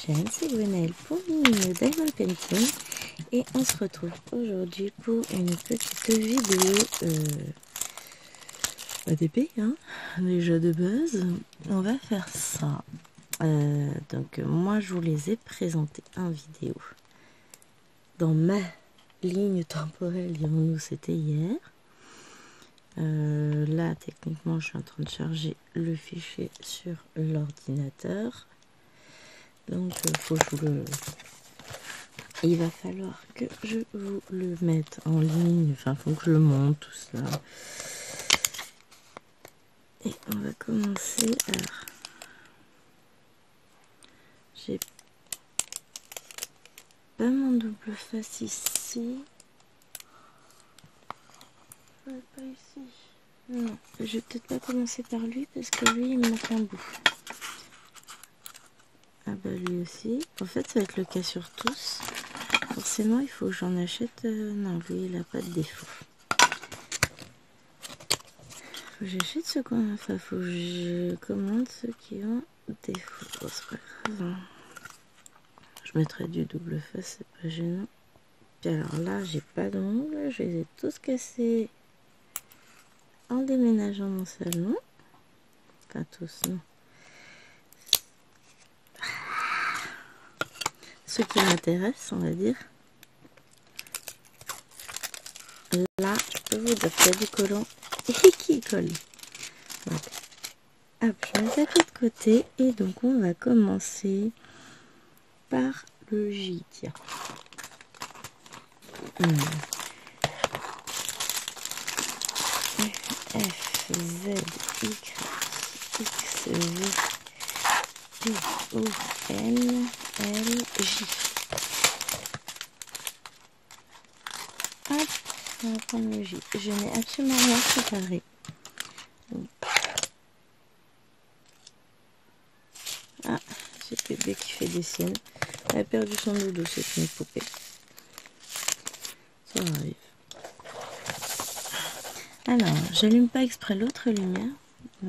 chaîne, c'est Gwenaëlle pour Mini Diamond Painting et on se retrouve aujourd'hui pour une petite vidéo ADP, hein, déjà de base. On va faire ça. Donc moi je vous les ai présentés en vidéo dans ma ligne temporelle, dirons-nous, c'était hier. Là techniquement je suis en train de charger le fichier sur l'ordinateur, donc il va falloir que je vous le mette en ligne, enfin faut que je le monte tout ça, et on va commencer. Alors j'ai pas mon double face ici. Ouais, pas ici. Non, je vais peut-être pas commencer par lui parce que lui il me manque un bout. Ah bah lui aussi. En fait ça va être le cas sur tous. Forcément il faut que j'en achète. Non, lui il a pas de défaut. Faut que j'achète ceux qu'on a. Enfin faut que je commande ceux qui ont défaut. Bon, c'est pas grave, hein. Je mettrai du double face, c'est pas gênant. Puis alors là j'ai pas d'ongles. Je les ai tous cassés en déménageant mon salon. Enfin tous, non. Ceux qui m'intéressent, on va dire. Là, je peux vous dire qu'il y a du collant et qui colle. Donc, hop, je mets ça de côté et donc on va commencer par le J. Tiens. F, Z, Y, X, V, P, O, N, L, J. Hop, on va prendre le J. Je n'ai absolument rien préparé. Ah, c'est bébé qui fait des siennes. Elle a perdu son doudou, c'est une poupée. Ça arrive. Alors, j'allume pas exprès l'autre lumière.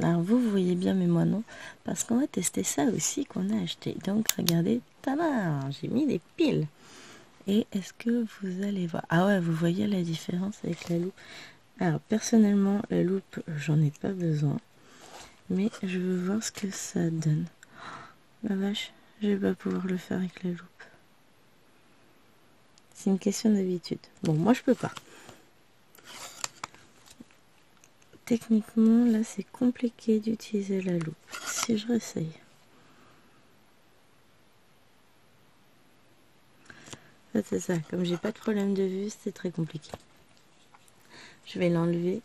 Alors vous voyez bien, mais moi non. Parce qu'on va tester ça aussi qu'on a acheté. Donc regardez, tada, j'ai mis des piles. Et est-ce que vous allez voir? Ah ouais, vous voyez la différence avec la loupe. Alors personnellement, la loupe, j'en ai pas besoin. Mais je veux voir ce que ça donne. La vache, je vais pas pouvoir le faire avec la loupe. C'est une question d'habitude. Bon, moi je peux pas. Techniquement, là c'est compliqué d'utiliser la loupe. Si je réessaye. C'est ça, comme j'ai pas de problème de vue, c'est très compliqué. Je vais l'enlever.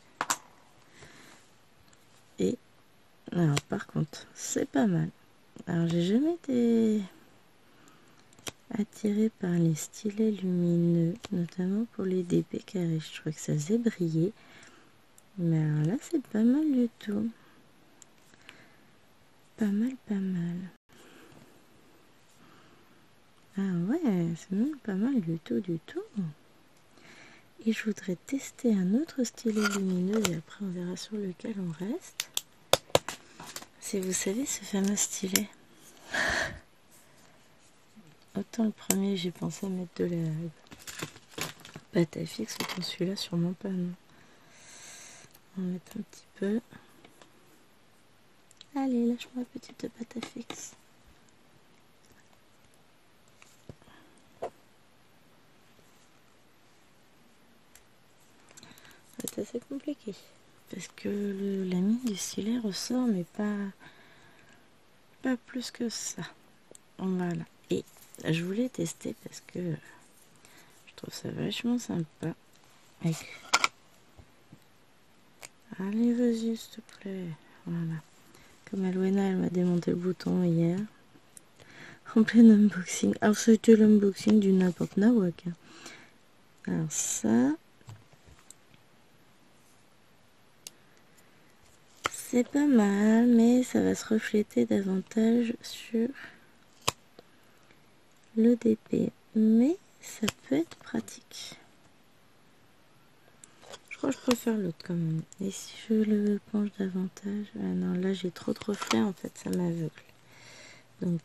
Et alors par contre, c'est pas mal. Alors j'ai jamais été attirée par les stylets lumineux, notamment pour les DP carrés. Je trouvais que ça faisait briller. Mais alors là, c'est pas mal du tout. Pas mal, pas mal. Ah ouais, c'est même pas mal du tout, du tout. Et je voudrais tester un autre stylet lumineux et après on verra sur lequel on reste. Si vous savez ce fameux stylet. Autant le premier j'ai pensé à mettre de la pâte à fixe, autant celui-là sûrement pas, non. On va mettre un petit peu. Allez, lâche-moi petite pâte à fixe. C'est assez compliqué parce que la mine du stylet ressort, mais pas plus que ça. Voilà. Et je voulais tester parce que je trouve ça vachement sympa. Allez, vas-y, s'il te plaît. Voilà. Comme Alwena, elle m'a démonté le bouton hier. En plein unboxing. Alors, c'était l'unboxing du n'importe nawak. Alors, ça. C'est pas mal, mais ça va se refléter davantage sur le DP. Mais ça peut être pratique. Je crois que je préfère l'autre quand même. Et si je le penche davantage... Ah non, là j'ai trop de reflets, en fait, ça m'aveugle. Donc,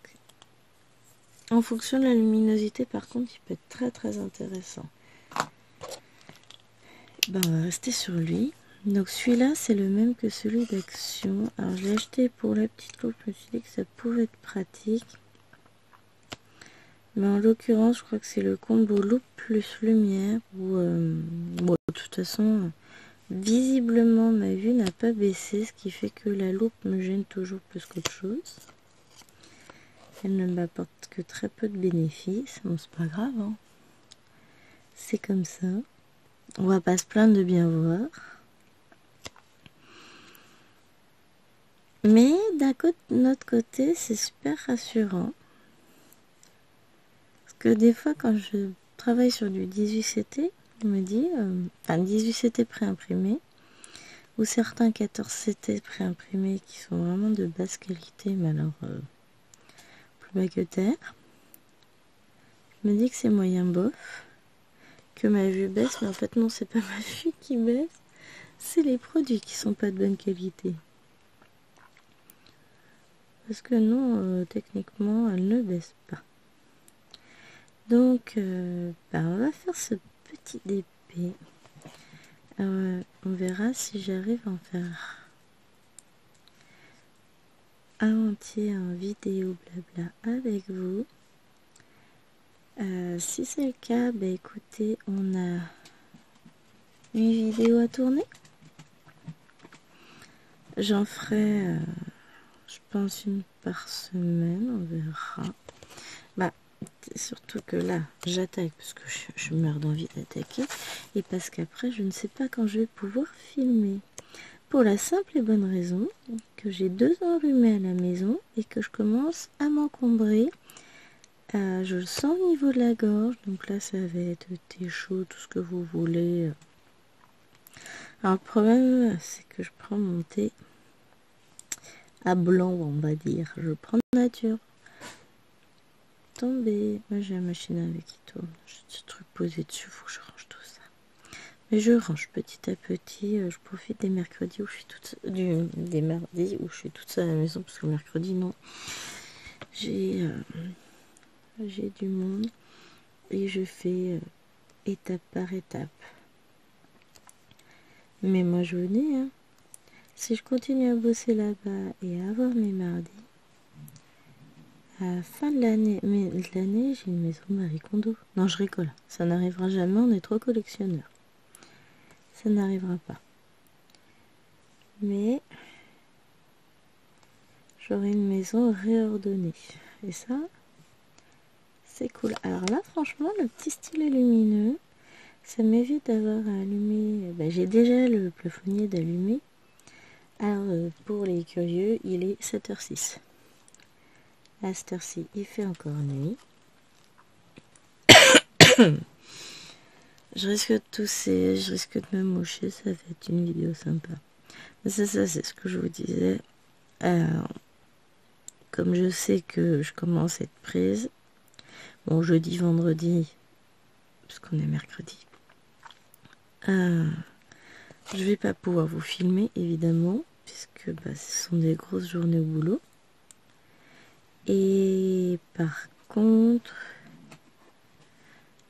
En fonction de la luminosité, par contre, il peut être très très intéressant. Ben, on va rester sur lui. Donc celui-là, c'est le même que celui d'Action. Alors je l'ai acheté pour la petite loupe, je me suis dit que ça pouvait être pratique. Mais en l'occurrence, je crois que c'est le combo loupe plus lumière. Où, bon, de toute façon, visiblement, ma vue n'a pas baissé, ce qui fait que la loupe me gêne toujours plus qu'autre chose. Elle ne m'apporte que très peu de bénéfices. Bon, c'est pas grave, hein. C'est comme ça. On va pas se plaindre de bien voir. Mais d'un autre côté, c'est super rassurant. Parce que des fois, quand je travaille sur du 18CT, on me dit, enfin 18CT préimprimé, ou certains 14CT préimprimés qui sont vraiment de basse qualité, mais alors plus bas que terre. Je me dis que c'est moyen bof, que ma vue baisse, mais en fait non, c'est pas ma vue qui baisse, c'est les produits qui sont pas de bonne qualité. Parce que non, techniquement, elle ne baisse pas. Donc, on va faire ce petit DP. On verra si j'arrive à en faire un entier en vidéo blabla avec vous. Si c'est le cas, écoutez, on a 8 vidéos à tourner. J'en ferai, je pense, une par semaine, on verra. Surtout que là, j'attaque parce que je meurs d'envie d'attaquer et parce qu'après, je ne sais pas quand je vais pouvoir filmer. Pour la simple et bonne raison que j'ai 2 enrhumés à la maison et que je commence à m'encombrer. Je le sens au niveau de la gorge, donc là, ça va être thé chaud, tout ce que vous voulez. Alors, le problème, c'est que je prends mon thé à blanc, on va dire. Je prends nature. Tomber. Moi j'ai la machine avec qui tourne. J'ai ce truc posé dessus, faut que je range tout ça. Mais je range petit à petit. Je profite des mercredis où je suis toute des mardis où je suis toute seule à la maison parce que mercredi non. J'ai du monde et je fais étape par étape. Mais moi je vous dis, hein, si je continue à bosser là-bas et à avoir mes mardis, à la fin de l'année, j'ai une maison Marie Kondo. Non, je rigole. Ça n'arrivera jamais, on est trop collectionneurs. Ça n'arrivera pas. Mais j'aurai une maison réordonnée. Et ça, c'est cool. Alors là, franchement, le petit stylet lumineux, ça m'évite d'avoir à allumer. J'ai déjà le plafonnier d'allumer. Alors, pour les curieux, il est 7h06. À cette heure-ci, il fait encore nuit. Je risque de tousser, je risque de me moucher, ça va être une vidéo sympa. Mais ça c'est ce que je vous disais. Comme je sais que je commence à être prise, bon, jeudi, vendredi, parce qu'on est mercredi, je vais pas pouvoir vous filmer, évidemment, puisque ce sont des grosses journées au boulot. Et par contre,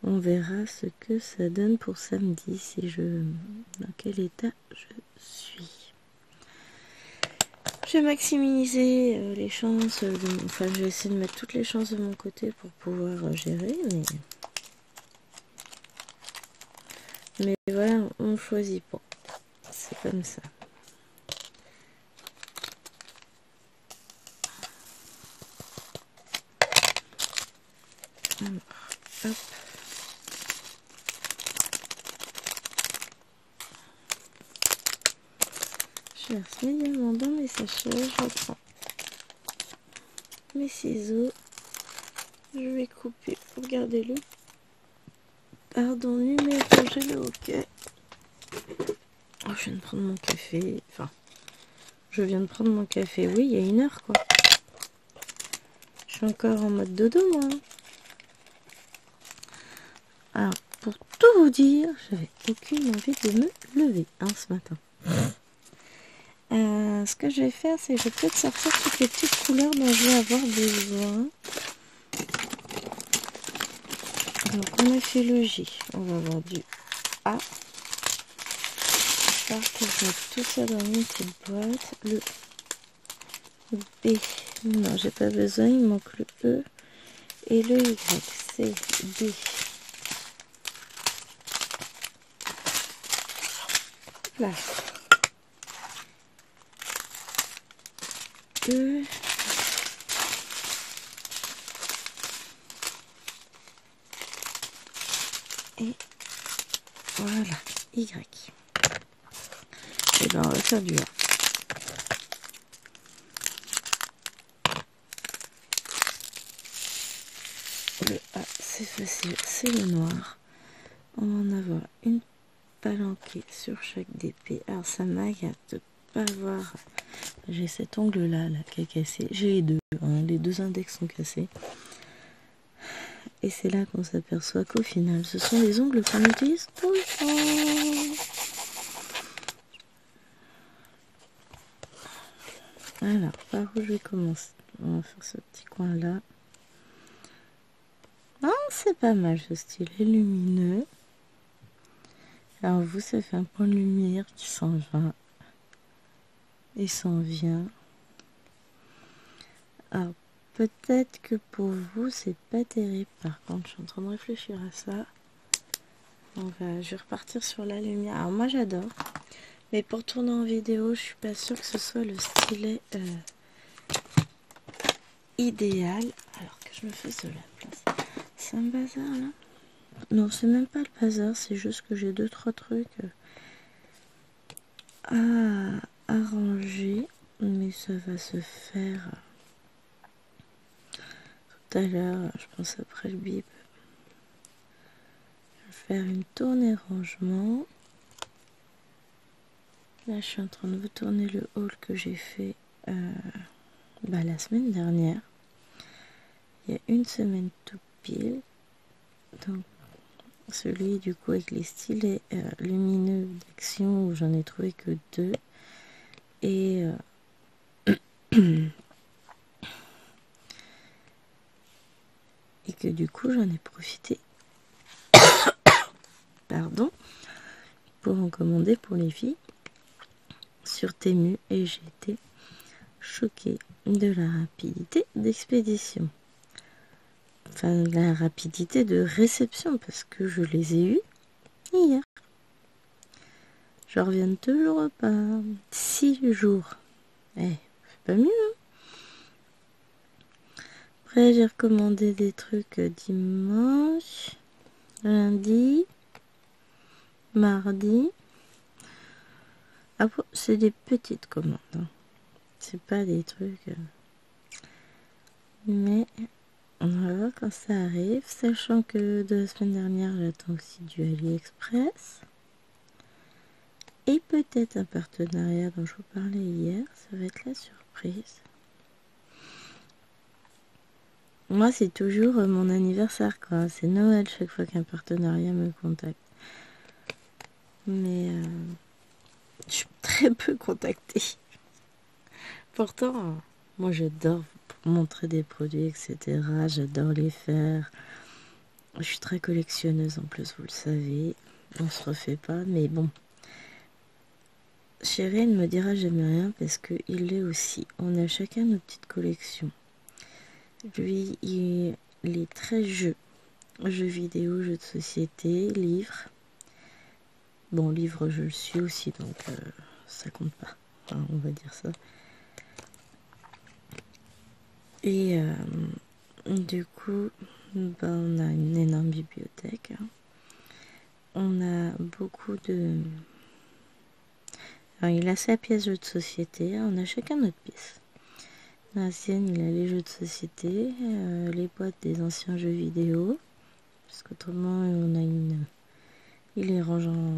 on verra ce que ça donne pour samedi, dans quel état je suis. Je vais maximiser les chances, je vais essayer de mettre toutes les chances de mon côté pour pouvoir gérer, mais voilà, on choisit pas. C'est comme ça. Alors, hop. Je verse médialement dans mes sachets, je reprends mes ciseaux, je vais couper pour garder le numérogé le hockey. Oh, je viens de prendre mon café, oui, il y a 1 heure quoi. Je suis encore en mode dodo moi. Alors, pour tout vous dire, j'avais aucune envie de me lever ce matin. Ce que je vais faire, c'est que je vais peut-être sortir toutes les petites couleurs dont je vais avoir besoin. Donc on a fait le J, on va avoir du A. J'espère que je mets tout ça dans une petite boîte. Le B, non j'ai pas besoin, il manque le E et le Y. C, D. Là. E. Et voilà, Y. Et ben on va faire du A. Le A, c'est facile, c'est le noir. On va en avoir une palanquée sur chaque DP. Alors ça m'agace de pas avoir. J'ai cet ongle là qui est cassé. J'ai les deux, hein, les deux index sont cassés. Et c'est là qu'on s'aperçoit qu'au final, ce sont les ongles qu'on utilise tout le temps. Alors, par où je vais commencer? On va faire ce petit coin là. Ah, c'est pas mal ce stylet lumineux. Alors vous, ça fait un point de lumière qui s'en va et s'en vient. Alors peut-être que pour vous, c'est pas terrible. Par contre, je suis en train de réfléchir à ça. Je vais repartir sur la lumière. Alors moi, j'adore. Mais pour tourner en vidéo, je suis pas sûre que ce soit le stylet idéal. Alors que je me fasse de la place. C'est un bazar là? Non, c'est même pas le bazar, c'est juste que j'ai 2-3 trucs à arranger. Mais ça va se faire tout à l'heure, je pense après le bip. Je vais faire une tournée rangement. Là, je suis en train de vous tourner le haul que j'ai fait la semaine dernière. Il y a une semaine tout pile. Donc, celui du coup avec les stylets lumineux d'action où j'en ai trouvé que 2. Et et que du coup j'en ai profité pardon pour en commander pour les filles sur Temu et j'ai été choquée de la rapidité d'expédition, enfin de la rapidité de réception parce que je les ai eus hier. Je reviens toujours pas 6 jours. C'est pas mieux hein. Après j'ai recommandé des trucs dimanche, lundi, mardi. Ah, c'est des petites commandes. Hein. C'est pas des trucs. Mais on va voir quand ça arrive. Sachant que de la semaine dernière, j'attends aussi du AliExpress. Et peut-être un partenariat dont je vous parlais hier. Ça va être la surprise. Moi, c'est toujours mon anniversaire, quoi. C'est Noël chaque fois qu'un partenariat me contacte. Mais je suis très peu contactée. Pourtant, moi j'adore montrer des produits, etc. J'adore les faire. Je suis très collectionneuse en plus, vous le savez. On se refait pas, mais bon. Chérie ne me dira jamais rien parce qu'il l'est aussi. On a chacun nos petites collections. Lui, il est très jeux vidéo, jeux de société, livres. Bon, livres, je le suis aussi, donc ça compte pas. Enfin, on va dire ça. Et du coup, on a une énorme bibliothèque. Hein. On a beaucoup de... Alors, il a sa pièce jeux de société. On a chacun notre pièce. La sienne, il a les jeux de société, les boîtes des anciens jeux vidéo. Parce qu'autrement, on a une... Il les range en...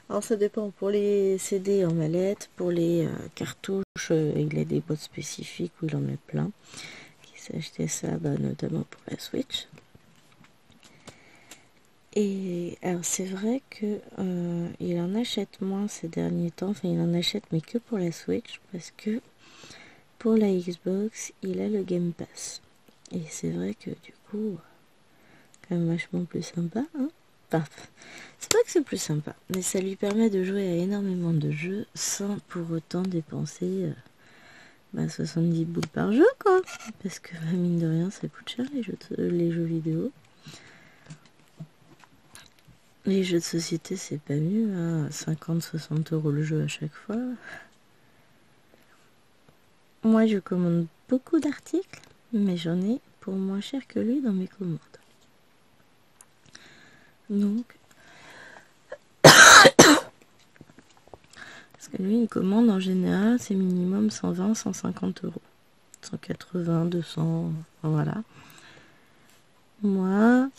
Alors ça dépend, pour les CD en mallette, pour les cartouches, il a des boîtes spécifiques où il en met plein. Il s'est acheté ça notamment pour la Switch. Et alors c'est vrai que il en achète moins ces derniers temps, enfin il en achète mais que pour la Switch, parce que pour la Xbox, il a le Game Pass. Et c'est vrai que du coup, quand même vachement plus sympa, hein. Enfin, c'est pas que c'est plus sympa, mais ça lui permet de jouer à énormément de jeux sans pour autant dépenser 70 boules par jeu, quoi. Parce que mine de rien, ça coûte cher les jeux vidéo. Les jeux de société, c'est pas mieux, hein. 50-60 euros le jeu à chaque fois. Moi, je commande beaucoup d'articles, mais j'en ai pour moins cher que lui dans mes commandes. Donc, parce que lui, une commande en général, c'est minimum 120-150 euros. 180, 200, voilà. Moi,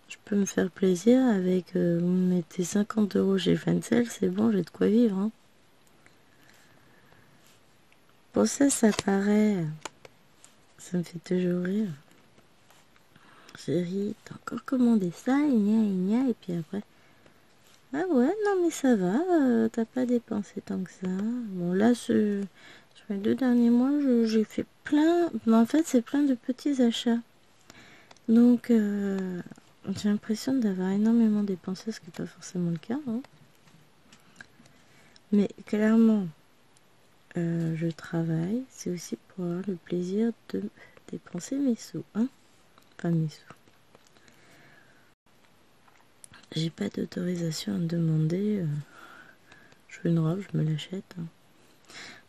je peux me faire plaisir avec, vous mettez 50 euros chez Fencel, c'est bon, j'ai de quoi vivre, hein. Pour ça paraît, ça me fait toujours rire. Chérie, t'as encore commandé ça, et puis après, ah ouais, non mais ça va, t'as pas dépensé tant que ça. Bon là, sur les 2 derniers mois, j'ai fait plein, mais en fait c'est plein de petits achats. Donc j'ai l'impression d'avoir énormément dépensé, ce qui n'est pas forcément le cas, hein. Mais clairement, je travaille, c'est aussi pour avoir le plaisir de dépenser mes sous, hein. Enfin mes sous. J'ai pas d'autorisation à me demander, je veux une robe, je me l'achète, hein.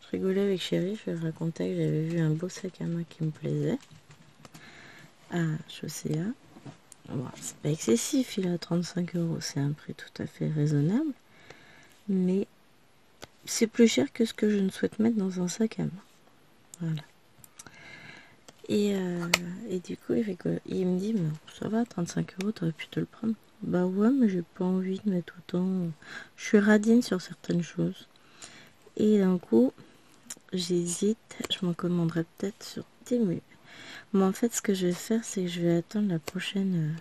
Je rigolais avec Chéri, je lui racontais que j'avais vu un beau sac à main qui me plaisait à Chaussea. Bon, c'est pas excessif, il est à 35 euros, c'est un prix tout à fait raisonnable, mais c'est plus cher que ce que je ne souhaite mettre dans un sac à main. Voilà. Et du coup, il me dit, mais ça va, 35 euros, t'aurais pu te le prendre. Bah ouais, mais j'ai pas envie de mettre autant. Je suis radine sur certaines choses. Et d'un coup, j'hésite, je m'en commanderai peut-être sur Temu. Mais en fait, ce que je vais faire, c'est que je vais attendre la prochaine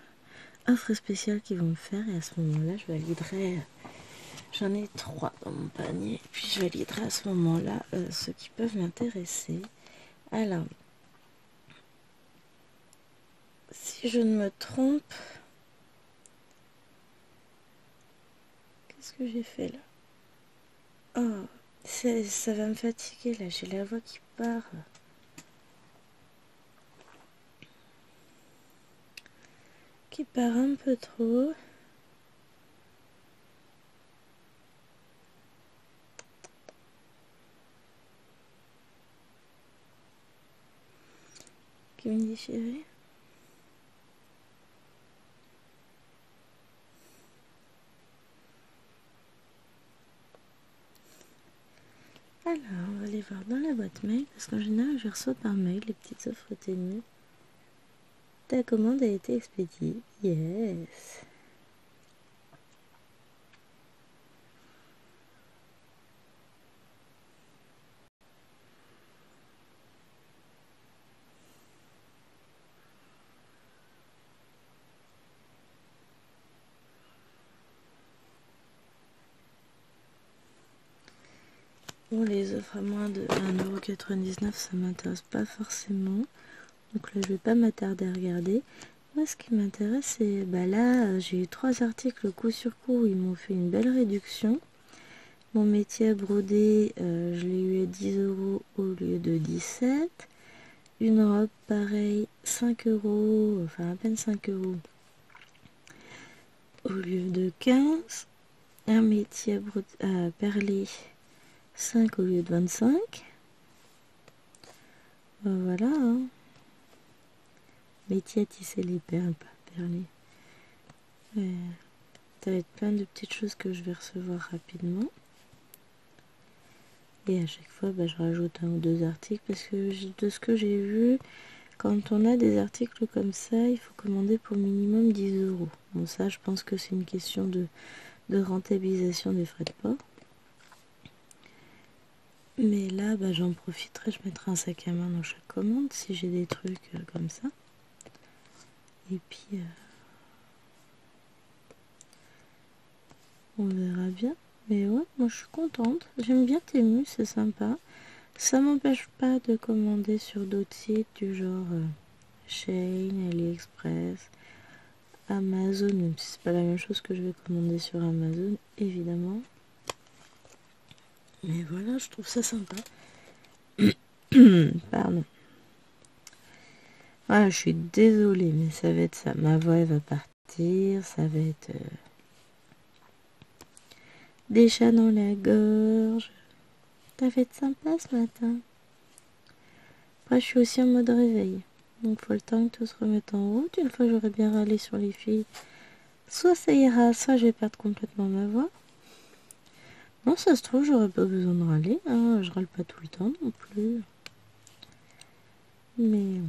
offre spéciale qu'ils vont me faire. Et à ce moment-là, je validerai. J'en ai 3 dans mon panier. Puis je validerai à ce moment-là ceux qui peuvent m'intéresser. Alors, si je ne me trompe, qu'est-ce que j'ai fait là? Oh, ça va me fatiguer là. J'ai la voix qui part. Qui part un peu trop. Qui me dit chérie? Alors, on va aller voir dans la boîte mail, parce qu'en général, je reçois par mail les petites offres Temu. Ta commande a été expédiée. Yes. Bon, les offres à moins de 1,99€, ça m'intéresse pas forcément. Donc là, je vais pas m'attarder à regarder. Moi, ce qui m'intéresse, c'est... Bah là, j'ai eu 3 articles coup sur coup où ils m'ont fait une belle réduction. Mon métier à broder, je l'ai eu à 10 euros au lieu de 17. Une robe, pareil, 5 euros, enfin à peine 5 euros au lieu de 15. Un métier à perler, 5 au lieu de 25. Voilà, hein. Métier à tisser les perles, pas perler. Ça va être plein de petites choses que je vais recevoir rapidement. Et à chaque fois, je rajoute 1 ou 2 articles parce que de ce que j'ai vu, quand on a des articles comme ça, il faut commander pour minimum 10 euros. Bon, ça, je pense que c'est une question de rentabilisation des frais de port. Mais là, j'en profiterai, je mettrai un sac à main dans chaque commande si j'ai des trucs comme ça. Et puis, on verra bien. Mais ouais, moi je suis contente. J'aime bien Temu, c'est sympa. Ça m'empêche pas de commander sur d'autres sites du genre Shein, AliExpress, Amazon, même si c'est pas la même chose que je vais commander sur Amazon, évidemment. Mais voilà, je trouve ça sympa. Pardon. Ah, je suis désolée, mais ça va être ça. Ma voix, elle va partir. Ça va être des chats dans la gorge. Ça va être sympa ce matin. Après, je suis aussi en mode réveil. Donc, faut le temps que tout se remette en route. Une fois que j'aurai bien râlé sur les filles, soit ça ira, soit je vais perdre complètement ma voix. Non, ça se trouve, j'aurais pas besoin de râler. Hein. Je râle pas tout le temps non plus. Mais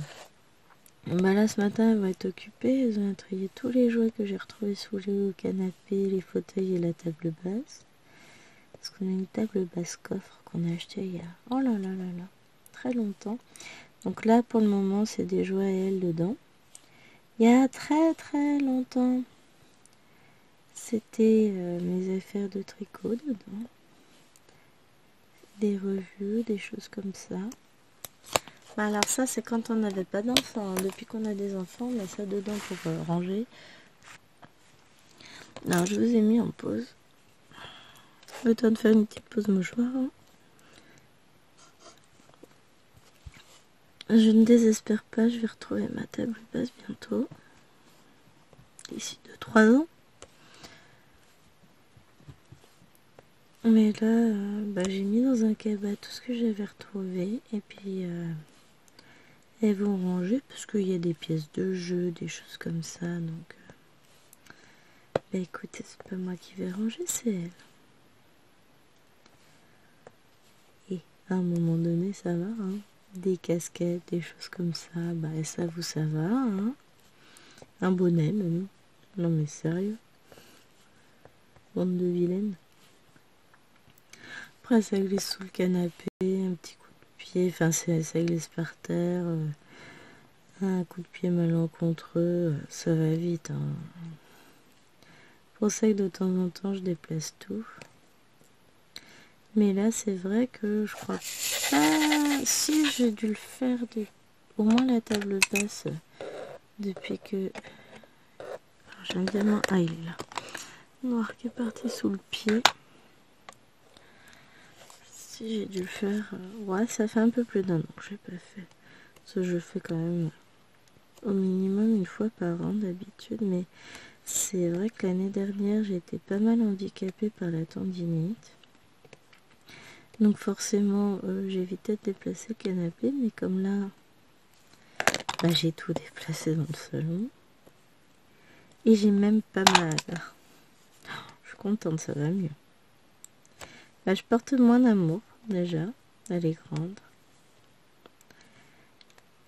bah là, ce matin, elles vont être occupées. Elles ont trié tous les jouets que j'ai retrouvés sous le canapé, les fauteuils et la table basse. Parce qu'on a une table basse coffre qu'on a acheté il y a, oh là là là là, très longtemps. Donc là, pour le moment, c'est des jouets à elle dedans. Il y a très très longtemps, c'était mes affaires de tricot dedans. Des revues, des choses comme ça. Bah alors ça, c'est quand on n'avait pas d'enfants. Hein. Depuis qu'on a des enfants, on met ça dedans pour ranger. Alors, je vous ai mis en pause. Le temps de faire une petite pause mouchoir. Hein. Je ne désespère pas, je vais retrouver ma table basse bientôt. D'ici 2-3 ans. Mais là, j'ai mis dans un cabas tout ce que j'avais retrouvé. Et puis, elles vont ranger parce qu'il y a des pièces de jeu, des choses comme ça. Donc, écoutez, c'est pas moi qui vais ranger, c'est elle. Et à un moment donné, ça va. Hein. Des casquettes, des choses comme ça. Ça vous, ça va. Hein. Un bonnet, même. Non, mais sérieux. Bande de vilaines. Après, ça glisse sous le canapé, un petit coup de pied. Enfin, ça glisse par terre. Un coup de pied malencontreux, ça va vite. Hein. C'est pour ça que de temps en temps, je déplace tout. Mais là, c'est vrai que je crois pas... Si, j'ai dû le faire au moins la table basse depuis que... Alors, j'ai un diamant... Ah, il est là. Noir qui est parti sous le pied. Si, j'ai dû le faire... Ouais, ça fait un peu plus d'un an que j'ai pas fait. Parce que je fais quand même au minimum une fois par an d'habitude. Mais c'est vrai que l'année dernière, j'ai été pas mal handicapée par la tendinite. Donc forcément, j'évitais de déplacer le canapé, mais comme là, j'ai tout déplacé dans le salon. Et j'ai même pas mal. Je suis contente, ça va mieux. Je porte moins d'amour, déjà. Elle est grande.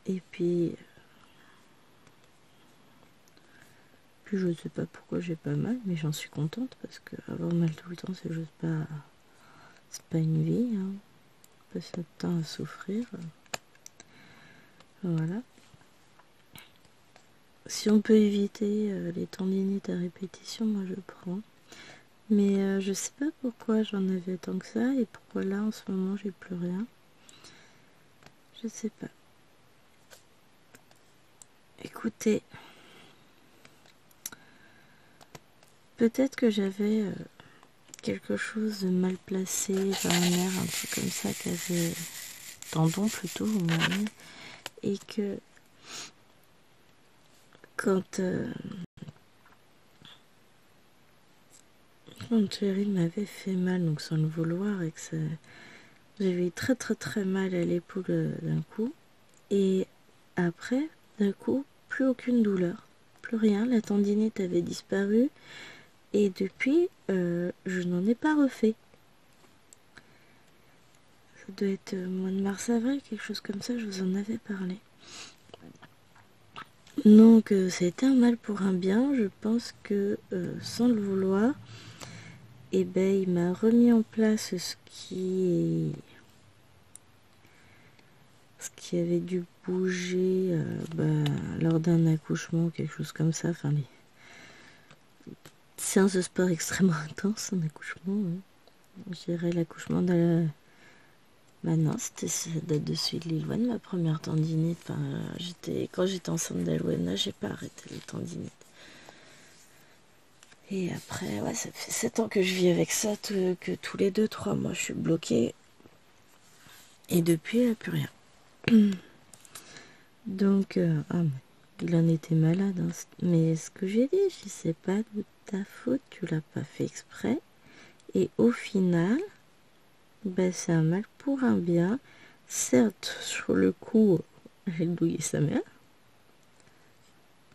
Et puis je sais pas pourquoi j'ai pas mal, mais j'en suis contente, parce que avoir mal tout le temps, c'est juste pas... C'est pas une vie, hein. On passe notre temps à souffrir. Voilà. Si on peut éviter les tendinites à répétition, moi je prends. Mais je sais pas pourquoi j'en avais tant que ça et pourquoi là en ce moment j'ai plus rien. Je sais pas. Écoutez, peut-être que j'avais quelque chose de mal placé, genre un nerf, un truc comme ça qui avait tendon plutôt au moins, et que quand Thierry m'avait fait mal, donc sans le vouloir, et que ça, j'avais eu très très très mal à l'épaule d'un coup, et après, d'un coup, plus aucune douleur, plus rien, la tendinite avait disparu, et depuis, je n'en ai pas refait. Ça doit être mois de mars-avril, quelque chose comme ça, je vous en avais parlé. Donc, ça a été un mal pour un bien. Je pense que, sans le vouloir, il m'a remis en place ce qui avait dû bouger lors d'un accouchement, quelque chose comme ça. Enfin, les séances de sport extrêmement intenses, un accouchement. Hein. Je dirais l'accouchement Maintenant, ça date de celui de Lilouane, ma première tendinite. Quand j'étais enceinte d'Alwena, j'ai pas arrêté les tendinites. Et après, ouais, ça fait 7 ans que je vis avec ça, que tous les 2-3 mois, je suis bloquée. Et depuis, il n'y a plus rien. Donc, il en était malade. Hein. Mais ce que j'ai dit, je sais pas de ta faute, tu l'as pas fait exprès. Et au final, c'est un mal pour un bien. Certes, sur le coup, j'ai douillé sa mère.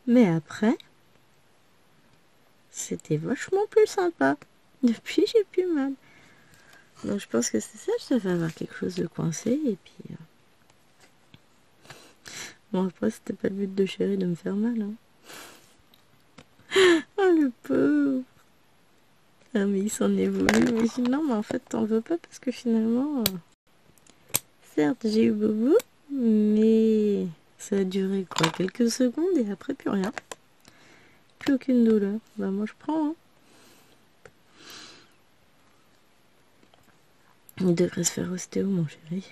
Mais après, c'était vachement plus sympa. Depuis, j'ai plus mal. Donc, je pense que c'est ça, je devais avoir quelque chose de coincé. Et puis, bon, après, c'était pas le but de Chéri de me faire mal. Hein. Oh, le pauvre. Ah, mais il s'en est voulu. Mais je dis, non, mais en fait, t'en veux pas parce que finalement, certes, j'ai eu bobo, mais ça a duré quoi, quelques secondes et après, plus rien. Plus aucune douleur. Bah, moi, je prends. Hein. Il devrait se faire ostéo, mon chéri.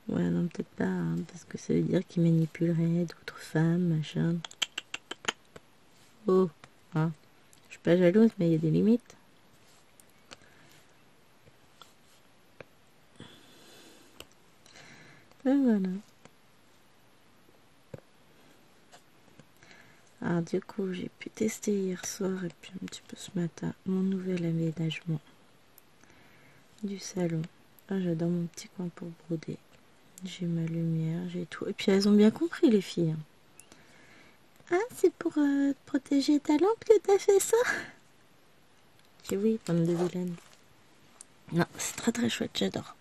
Ouais, non, peut-être pas, hein, parce que ça veut dire qu'il manipulerait d'autres femmes, machin. Oh, hein. Je suis pas jalouse, mais il y a des limites. Et voilà. Alors du coup, j'ai pu tester hier soir et puis un petit peu ce matin mon nouvel aménagement du salon. Ah, j'adore mon petit coin pour broder. J'ai ma lumière, j'ai tout. Et puis elles ont bien compris les filles. Hein. Ah, c'est pour protéger ta lampe que t'as fait ça? J'ai oui, bande de vilaine. Non, c'est très très chouette, j'adore.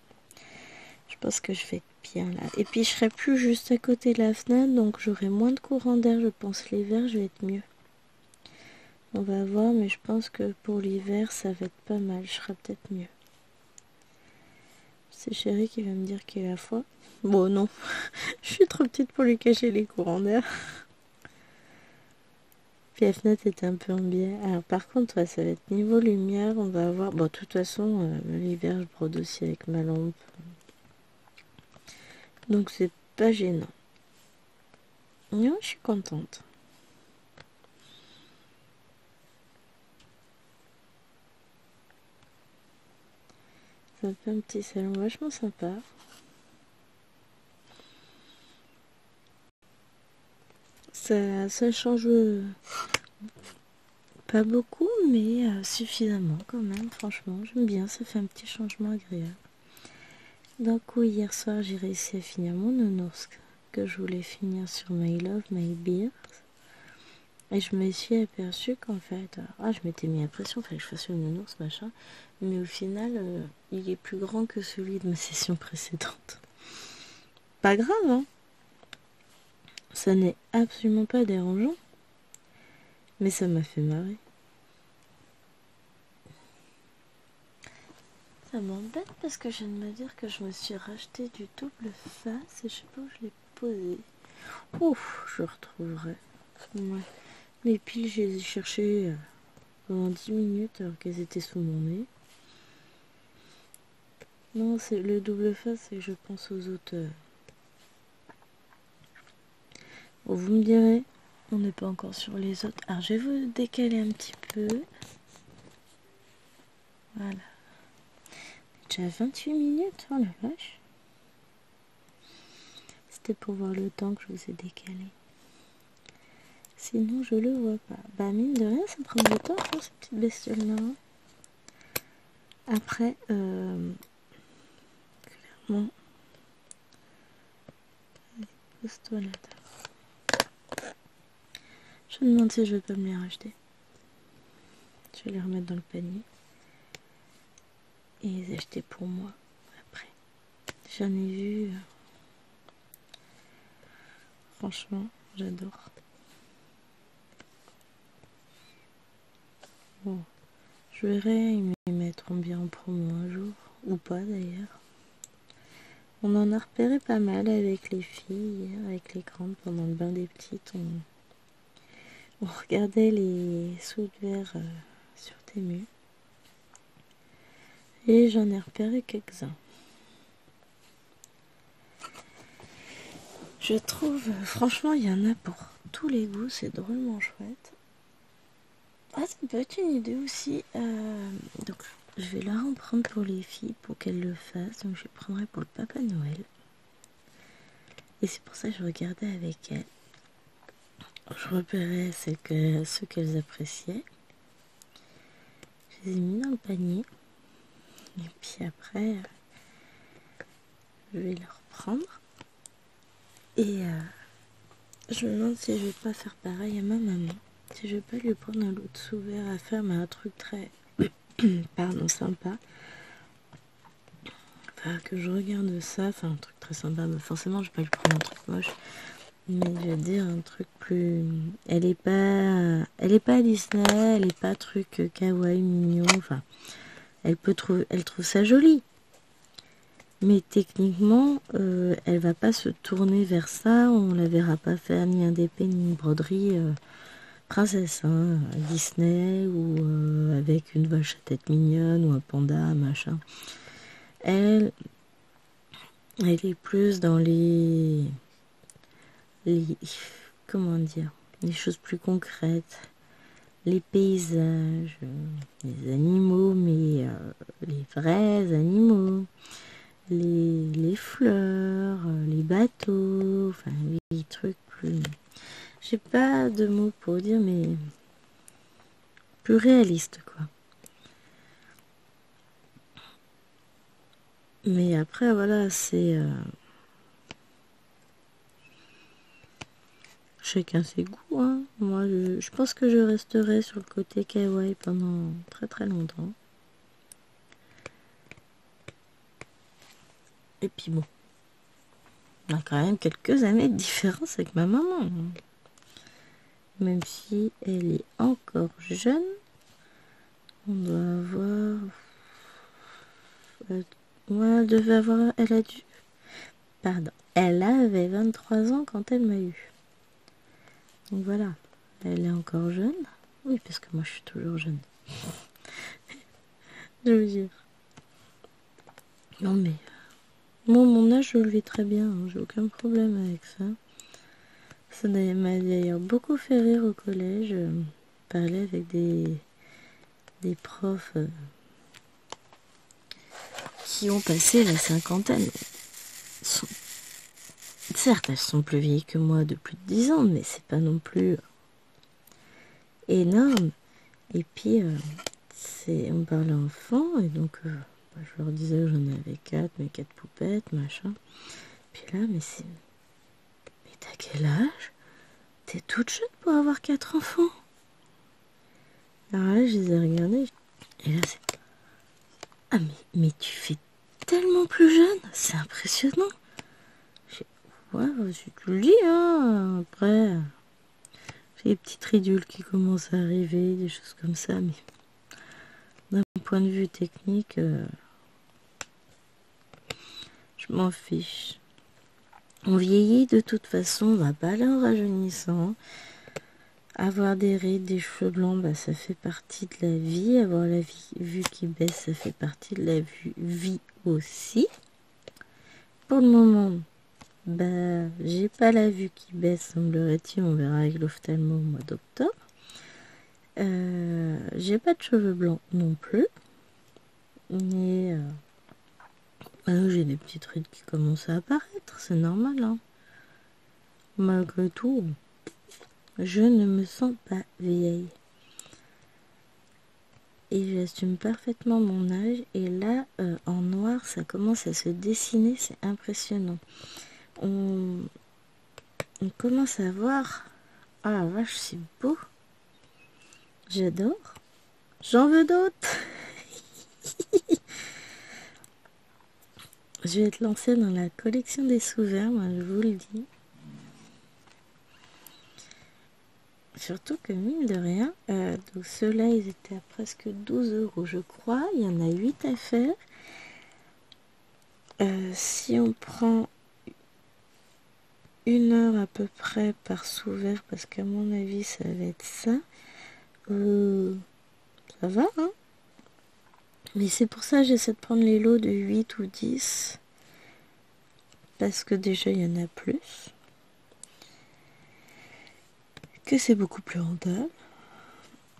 Je pense que je vais être bien là. Et puis je serai plus juste à côté de la fenêtre, donc j'aurai moins de courant d'air, je pense. L'hiver, je vais être mieux. On va voir, mais je pense que pour l'hiver, ça va être pas mal. Je serai peut-être mieux. C'est Chéri qui va me dire qu'il a foi. Bon, non. Je suis trop petite pour lui cacher les courants d'air. Puis la fenêtre est un peu en biais. Alors par contre, ouais, ça va être niveau lumière. On va avoir... Bon, de toute façon, l'hiver, je brode aussi avec ma lampe. Donc c'est pas gênant. Non, je suis contente. Ça fait un petit salon vachement sympa. Ça change pas beaucoup, mais suffisamment quand même. Franchement, j'aime bien. Ça fait un petit changement agréable. D'un coup, hier soir, j'ai réussi à finir mon nounours que je voulais finir sur My Love, My Beer. Et je me suis aperçue qu'en fait, je m'étais mis à pression, il fallait que je fasse le nounours, machin. Mais au final, il est plus grand que celui de ma session précédente. Pas grave, hein. Ça n'est absolument pas dérangeant. Mais ça m'a fait marrer. Ça m'embête parce que je viens de me dire que je me suis racheté du double face et je sais pas où je l'ai posé. Ouf, je retrouverai. Ouais. Les piles, je les ai cherchées pendant 10 minutes alors qu'elles étaient sous mon nez. Non, c'est le double face et je pense aux auteurs. Bon, vous me direz, on n'est pas encore sur les autres. Alors, je vais vous décaler un petit peu. Voilà. Déjà 28 minutes, oh la vache. C'était pour voir le temps que je vous ai décalé. Sinon, je le vois pas. Bah, mine de rien, ça prend du temps pour cette petite bestiole-là. Après, clairement, pose-toi là. Je me demande si je vais pas me les racheter. Je vais les remettre dans le panier. Et les acheter pour moi après. J'en ai vu. Franchement, j'adore. Bon, je verrai, ils me mettront bien en promo un jour. Ou pas d'ailleurs. On en a repéré pas mal avec les filles, avec les grandes pendant le bain des petites. On regardait les sous de verre sur Temu. Et j'en ai repéré quelques-uns. Je trouve, franchement, il y en a pour tous les goûts, c'est drôlement chouette. Ah, ça peut être une idée aussi. Donc, je vais leur en prendre pour les filles pour qu'elles le fassent. Donc, je les prendrai pour le Papa Noël. Et c'est pour ça que je regardais avec elles. Je repérais ceux qu'elles appréciaient. Je les ai mis dans le panier. Et puis après, je vais leur prendre. Et je me demande si je vais pas faire pareil à ma maman. Si je vais pas lui prendre un lot de sous-verts à faire, mais un truc très pardon, sympa. Enfin, que je regarde ça, enfin un truc très sympa, mais forcément je vais pas lui prendre un truc moche. Mais je veux dire un truc plus. Elle est pas Disney, elle est pas truc kawaii mignon. Enfin, elle trouve ça joli. Mais techniquement, elle va pas se tourner vers ça. On la verra pas faire ni un d'épée ni une broderie princesse, hein, Disney ou avec une vache à tête mignonne ou un panda, machin. Elle est plus dans les comment dire, les choses plus concrètes, les paysages, les animaux, mais les vrais animaux, les fleurs, les bateaux, enfin les trucs plus. J'ai pas de mots pour dire, mais plus réaliste, quoi. Mais après, voilà, c'est chacun ses goûts, hein. Moi, je pense que je resterai sur le côté kawaii pendant très très longtemps. Et puis bon, on a quand même quelques années de différence avec ma maman. Même si elle est encore jeune, on doit avoir... Ouais, elle a dû... Pardon. Elle avait 23 ans quand elle m'a eu. Donc voilà, elle est encore jeune. Oui, parce que moi je suis toujours jeune. Je veux dire. Non mais... Moi, mon âge, je le vis très bien. Hein. J'ai aucun problème avec ça. Ça m'a d'ailleurs beaucoup fait rire au collège. Je parlais avec des profs qui ont passé la cinquantaine. Certes, elles sont plus vieilles que moi de plus de 10 ans, mais c'est pas non plus énorme. Et puis, on parlait enfant, et donc je leur disais que j'en avais 4, mes 4 poupettes, machin. Puis là, mais t'as quel âge? T'es toute jeune pour avoir 4 enfants. Alors là, je les ai regardés, et là, c'est... Ah, mais tu fais tellement plus jeune, c'est impressionnant. Ouais, si tu le dis, hein, après... J'ai des petites ridules qui commencent à arriver, des choses comme ça, mais d'un point de vue technique, je m'en fiche. On vieillit de toute façon, on va pas aller en rajeunissant. Avoir des rides, des cheveux blancs, bah, ça fait partie de la vie. Avoir la vue qui baisse, ça fait partie de la vie aussi. Pour le moment, bah, j'ai pas la vue qui baisse, semblerait-il. On verra avec l'ophtalmo au mois d'octobre. J'ai pas de cheveux blancs non plus. Mais j'ai des petites rides qui commencent à apparaître, c'est normal. Hein. Malgré tout, je ne me sens pas vieille. Et j'assume parfaitement mon âge. Et là, en noir, ça commence à se dessiner, c'est impressionnant. On commence à voir... Oh la vache, c'est beau. J'adore. J'en veux d'autres. Je vais être lancée dans la collection des sous-verts, moi je vous le dis. Surtout que mine de rien, donc ceux-là ils étaient à presque 12 € je crois. Il y en a 8 à faire. Si on prend 1 heure à peu près par sous-vert, parce qu'à mon avis ça va être ça, ça va hein. Mais c'est pour ça que j'essaie de prendre les lots de 8 ou 10. Parce que déjà, il y en a plus. Que c'est beaucoup plus rentable.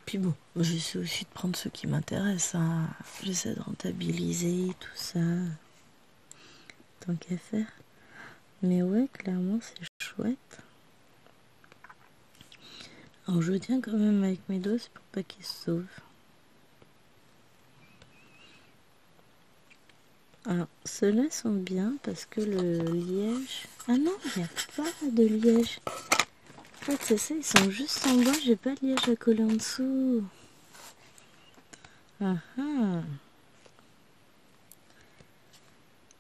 Puis bon, j'essaie aussi de prendre ceux qui m'intéressent. Hein. J'essaie de rentabiliser tout ça. Tant qu'à faire. Mais ouais, clairement, c'est chouette. Alors je tiens quand même avec mes doigts, c'est pour pas qu'ils se sauvent. Alors, ceux-là sont bien parce que le liège... Ah non, il n'y a pas de liège. En fait, c'est ça, ils sont juste en bas, j'ai pas de liège à coller en dessous. Ah ah.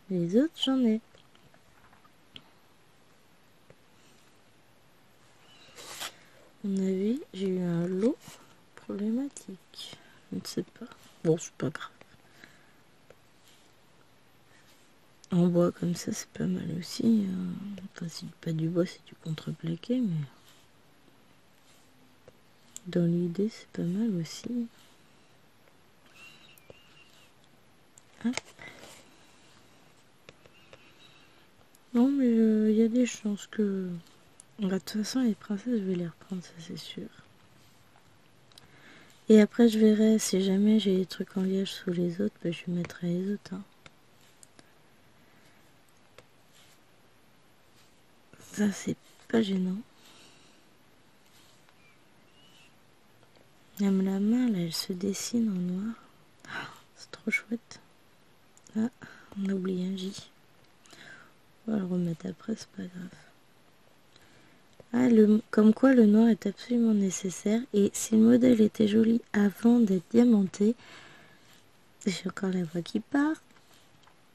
Les autres, j'en ai. À mon avis, j'ai eu un lot problématique. Je ne sais pas. Bon, c'est pas grave. En bois comme ça, c'est pas mal aussi. Enfin, c'est pas du bois, c'est du contreplaqué, mais... Dans l'idée, c'est pas mal aussi. Hop. Non, mais il y a des chances que... Bah, de toute façon, les princesses, je vais les reprendre, ça c'est sûr. Et après, je verrai, si jamais j'ai des trucs en liège sous les autres, bah, je mettrai les autres. Hein. Ça, c'est pas gênant. Même la main, là, elle se dessine en noir. C'est trop chouette. Ah, on a oublié un J. On va le remettre après, c'est pas grave. Ah, comme quoi le noir est absolument nécessaire. Et si le modèle était joli avant d'être diamanté, j'ai encore la voix qui part.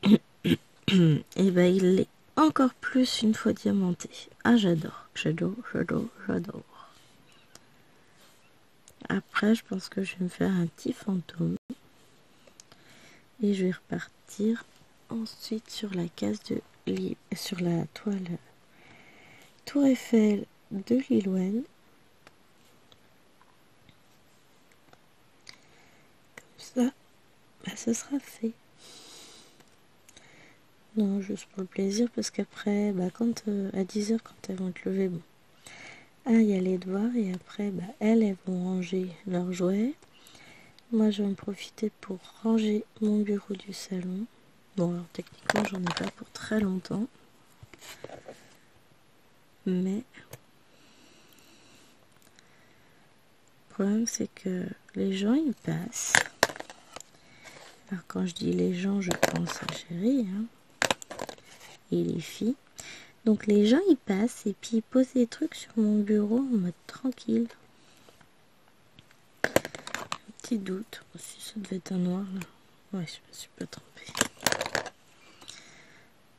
Et ben il l'est encore plus une fois diamanté. Ah, j'adore, j'adore, j'adore, j'adore. Après, je pense que je vais me faire un petit fantôme. Et je vais repartir ensuite sur la case de sur la toile Tour Eiffel de Lillouen. Comme ça, bah, ce sera fait. Non, juste pour le plaisir, parce qu'après, bah, quand à 10h, quand elles vont te lever, bon. Ah, il y a les devoirs, et après, bah, elles vont ranger leurs jouets. Moi, je vais en profiter pour ranger mon bureau du salon. Bon, alors techniquement, j'en ai pas pour très longtemps. Mais le problème, c'est que les gens, ils passent. Alors, quand je dis les gens, je pense à Chérie, hein, et les filles. Donc, les gens, ils passent et puis ils posent des trucs sur mon bureau en mode tranquille. Un petit doute. Si ça devait être un noir, là. Ouais, je me suis pas trompée.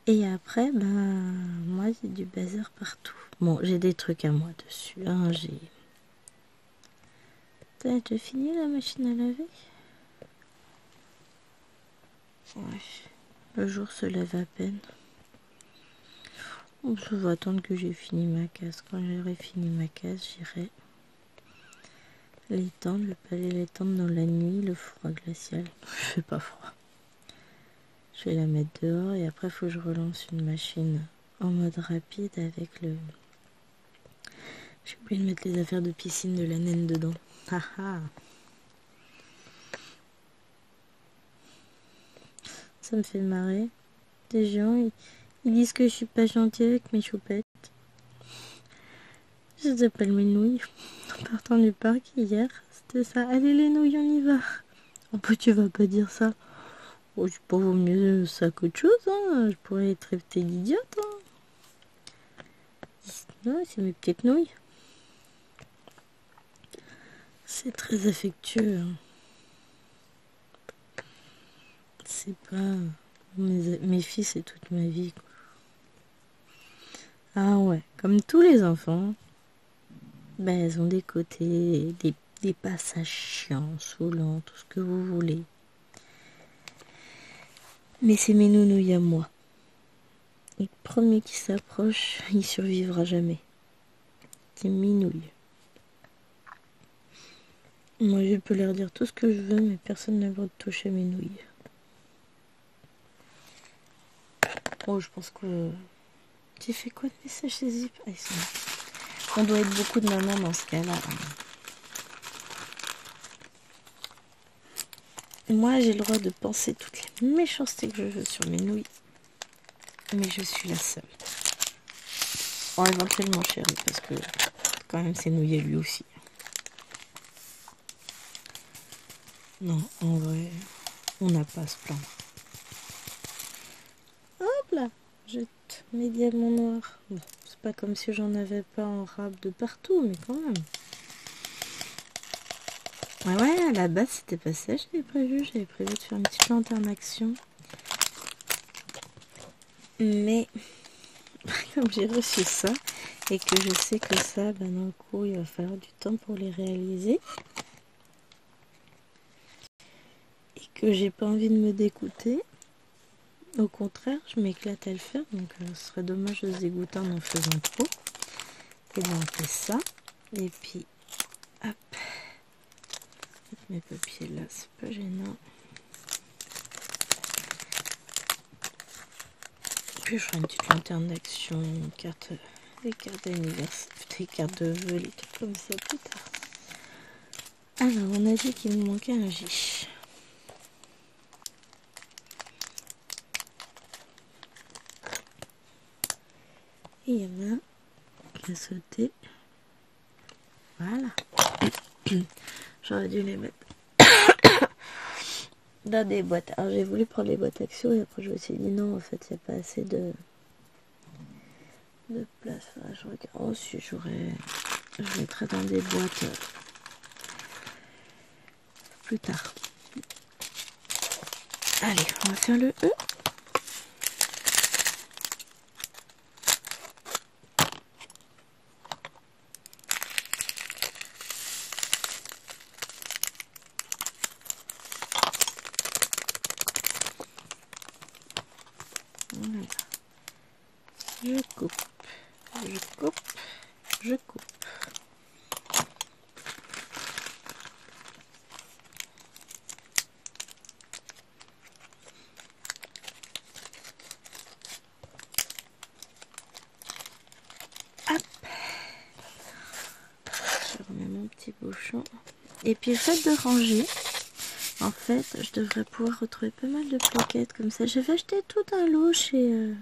Et après, ben, moi, j'ai du bazar partout. Bon, j'ai des trucs à moi dessus. Hein, j'ai... T'as déjà fini la machine à laver? Ouais. Le jour se lève à peine. Je vais attendre que j'ai fini ma case. Quand j'aurai fini ma case, j'irai l'étendre. Je vais pas aller l'étendre dans la nuit, le froid glacial. Je fais pas froid. Je vais la mettre dehors et après, il faut que je relance une machine en mode rapide avec le... J'ai oublié de mettre les affaires de piscine de la naine dedans. Haha. Ça me fait marrer. Des gens, ils disent que je suis pas gentille avec mes choupettes. Je les appelle mes nouilles. En partant du parc hier, c'était ça. Allez les nouilles, on y va. Oh, bah, tu vas pas dire ça. Oh, je pas vaut mieux ça qu'autre chose. Hein. Je pourrais être traitée d'idiote. Hein. Non, c'est mes petites nouilles. C'est très affectueux. Hein. C'est pas... Mes filles, c'est toute ma vie. Quoi. Ah ouais, comme tous les enfants, ben, elles ont des côtés, des passages chiants, saoulants, tout ce que vous voulez. Mais c'est mes nounouilles à moi. Et le premier qui s'approche, il survivra jamais. C'est Minouille. Moi, je peux leur dire tout ce que je veux, mais personne n'a le droit de toucher mes nouilles. Oh, je pense que... Tu fais quoi de message chez Zip? Ah, on doit être beaucoup de mamans dans ce cas-là. Moi, j'ai le droit de penser toutes les méchancetés que je veux sur mes nouilles. Mais je suis la seule. Bon, éventuellement, chérie, parce que quand même, c'est nouillé lui aussi. Non, en vrai, on n'a pas à se plaindre. Hop là, je te mets diamant noir. Bon, c'est pas comme si j'en avais pas en rab de partout, mais quand même. Ah ouais, à la base, c'était pas ça, j'avais prévu. J'avais prévu de faire une petite lanterne action. Mais, comme j'ai reçu ça, et que je sais que ça, ben, dans le coup, il va falloir du temps pour les réaliser. Et que j'ai pas envie de me dégoûter. Au contraire, je m'éclate à le faire, donc ce serait dommage de se dégoûter en faisant trop. Et bien on fait ça. Et puis, hop. Mes papiers là, c'est pas gênant. Puis je ferai une petite lanterne d'action, une carte, des cartes d'anniversaire, des cartes de vœux, des trucs comme ça plus tard. Alors, on a dit qu'il me manquait un J. Et il y en a un qui a sauté. Voilà. J'aurais dû les mettre dans des boîtes. Alors j'ai voulu prendre les boîtes action et après je me suis dit non, en fait il n'y a pas assez de place. Enfin, je regarde. Oh si je mettrai dans des boîtes plus tard. Allez, on va faire le E. Voilà. Je coupe, je coupe, je coupe. Hop. Je remets mon petit bouchon. Et puis le fait de ranger, en fait, je devrais pouvoir retrouver pas mal de plaquettes comme ça. J'avais acheté tout un lot chez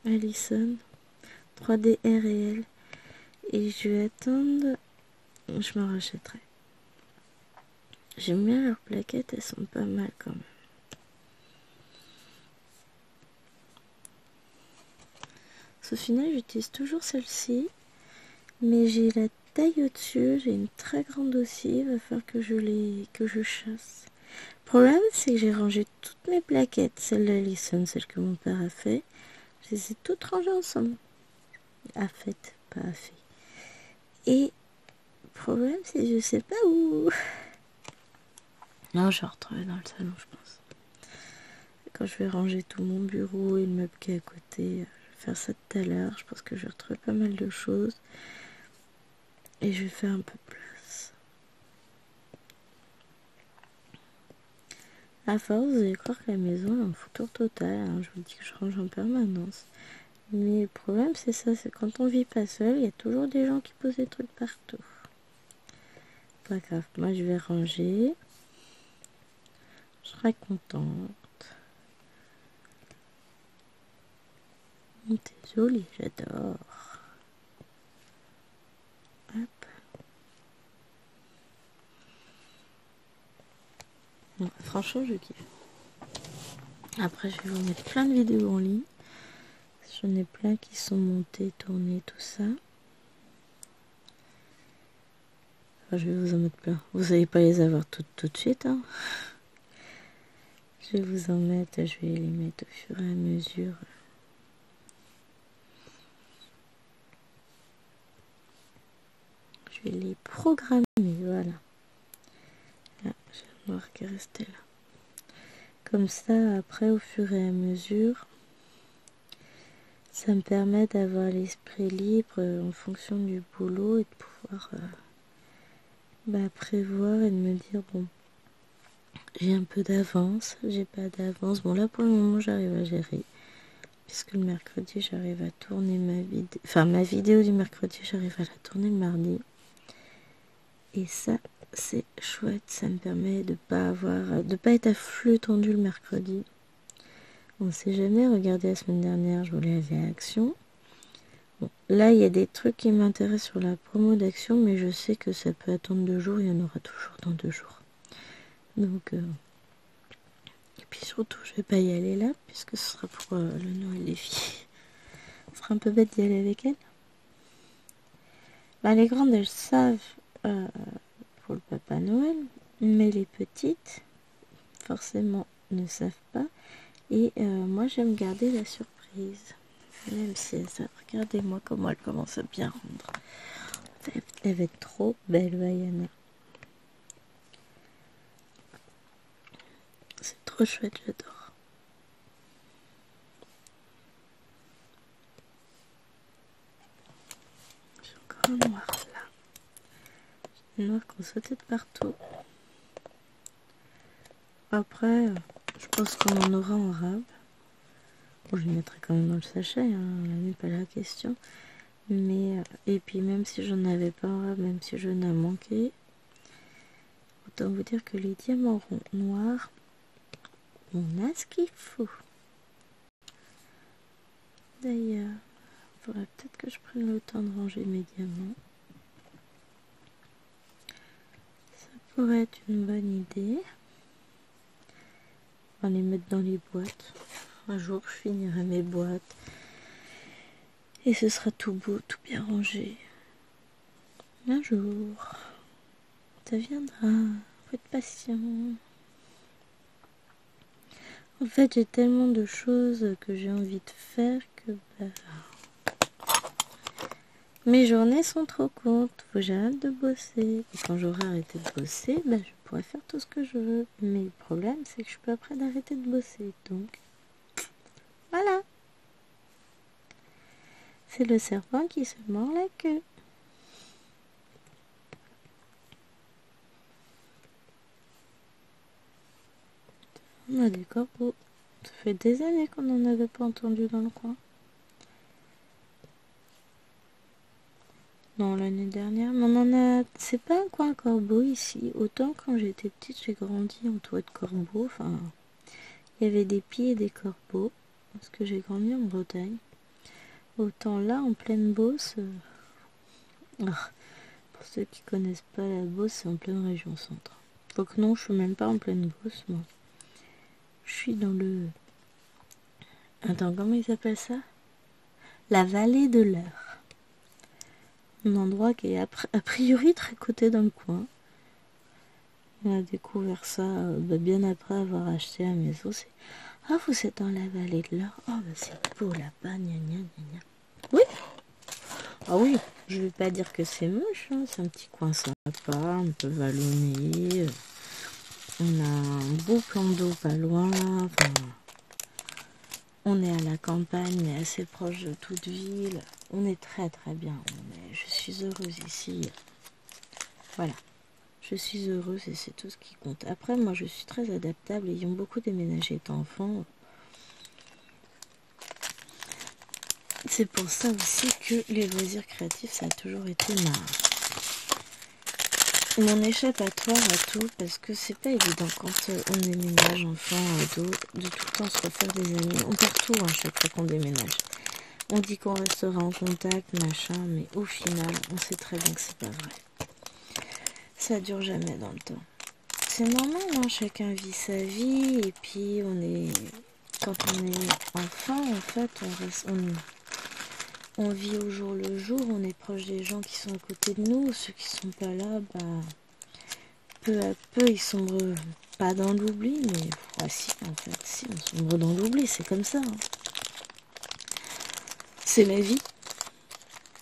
Allison, 3D R et L. Et je vais attendre, je m'en rachèterai. J'aime bien leurs plaquettes, elles sont pas mal quand même. Au final, j'utilise toujours celle-ci, mais j'ai la taille au-dessus, j'ai une très grande aussi, il va falloir que je chasse. Le problème, c'est que j'ai rangé toutes mes plaquettes, celles d'Alison, celles que mon père a fait, je les ai toutes rangées ensemble. A fait, pas a fait. Et le problème, c'est que je sais pas où. Non, je vais retrouver dans le salon, je pense. Quand je vais ranger tout mon bureau et le meuble qui est à côté, je vais faire ça tout à l'heure. Je pense que je vais retrouver pas mal de choses. Et je vais faire un peu de place. À force, vous allez croire que la maison est en foutoir total. Hein. Je vous dis que je range en permanence. Mais le problème, c'est ça, c'est quand on vit pas seul, il y a toujours des gens qui posent des trucs partout. Pas grave, moi je vais ranger. Je serai contente. T'es jolie, j'adore. Hop. Bon, franchement, je kiffe. Après, je vais vous mettre plein de vidéos en ligne. J'en ai plein qui sont montées, tournées, tout ça. Enfin, je vais vous en mettre plein. Vous n'allez pas les avoir toutes tout de suite. Hein. Je vais vous en mettre, je vais les mettre au fur et à mesure. Je vais les programmer, voilà. Là, j'ai le noir qui est resté là. Comme ça, après, au fur et à mesure, Ça me permet d'avoir l'esprit libre en fonction du boulot et de pouvoir prévoir et de me dire, bon, j'ai un peu d'avance, j'ai pas d'avance. Bon, là, pour le moment, j'arrive à gérer. Puisque le mercredi, j'arrive à tourner ma vidéo du mercredi, j'arrive à la tourner le mardi. Et ça, c'est chouette. Ça me permet de pas être à flux tendu le mercredi. On sait jamais. Regardez, la semaine dernière, je voulais aller à Action. Bon, là, il y a des trucs qui m'intéressent sur la promo d'Action, mais je sais que ça peut attendre 2 jours. Il y en aura toujours dans 2 jours. Donc, et puis surtout, je vais pas y aller là, puisque ce sera pour le Noël des filles. Ce sera un peu bête d'y aller avec elles. Les grandes, elles savent pour le Papa Noël, mais les petites, forcément, ne savent pas. Et moi, j'aime garder la surprise. Même si elles savent. Regardez-moi comment elle commence à bien rendre. Elle va être trop belle, Vaiana. C'est trop chouette, j'adore. J'ai encore un noir là. J'ai un noir qu'on sautait de partout. Après, je pense qu'on en aura en rab. Bon, je les mettrai quand même dans le sachet, hein, là n'est pas la question. Mais, et puis même si je n'avais pas en rab, même si je n'ai manqué, autant vous dire que les diamants ronds noirs, on a ce qu'il faut. D'ailleurs, il faudrait peut-être que je prenne le temps de ranger mes diamants. Ça pourrait être une bonne idée. On va les mettre dans les boîtes. Un jour, je finirai mes boîtes. Et ce sera tout beau, tout bien rangé. Un jour, ça viendra. Faut être patient. En fait, j'ai tellement de choses que j'ai envie de faire que mes journées sont trop courtes. Faut que j'arrête de bosser. Et quand j'aurai arrêté de bosser, je pourrai faire tout ce que je veux. Mais le problème, c'est que je suis pas prête d'arrêter de bosser. Donc, voilà. C'est le serpent qui se mord la queue. On a des corbeaux. Ça fait des années qu'on n'en avait pas entendu dans le coin. Non, l'année dernière, mais on en a... C'est pas un coin corbeau ici. Autant quand j'étais petite, j'ai grandi entourée de corbeaux. Enfin, il y avait des pieds et des corbeaux. Parce que j'ai grandi en Bretagne. Autant là, en pleine Beauce... pour ceux qui connaissent pas la Beauce, c'est en pleine région centre. Donc non, je suis même pas en pleine Beauce, moi. Je suis dans le... Attends, comment il s'appelle ça? La vallée de l'Eure. Un endroit qui est a priori très coté dans le coin. On a découvert ça bien après avoir acheté la maison. Ah, vous êtes dans la vallée de l'Eure. Oh, c'est beau là-bas, gna gna gna gna. Oui. Ah oui, je vais pas dire que c'est moche, hein. C'est un petit coin sympa, un peu vallonné. On a un beau plan d'eau pas loin. Enfin, on est à la campagne, mais assez proche de toute ville. On est très très bien. Je suis heureuse ici. Voilà. Je suis heureuse et c'est tout ce qui compte. Après, moi, je suis très adaptable. Ayant beaucoup déménagé étant enfant. C'est pour ça aussi que les loisirs créatifs, ça a toujours été mon échappatoire à tout. Parce que c'est pas évident quand on déménage, enfant, ado, de tout le temps se refaire des amis. On perd tout chaque fois qu'on déménage. On dit qu'on restera en contact, machin, mais au final, on sait très bien que c'est pas vrai. Ça dure jamais dans le temps. C'est normal, hein, chacun vit sa vie, et puis quand on est enfant, en fait, on vit au jour le jour, on est proche des gens qui sont à côté de nous, ceux qui sont pas là, peu à peu, ils sombrent pas dans l'oubli, mais si, en fait, si, on sombre dans l'oubli, c'est comme ça. Hein. C'est la vie.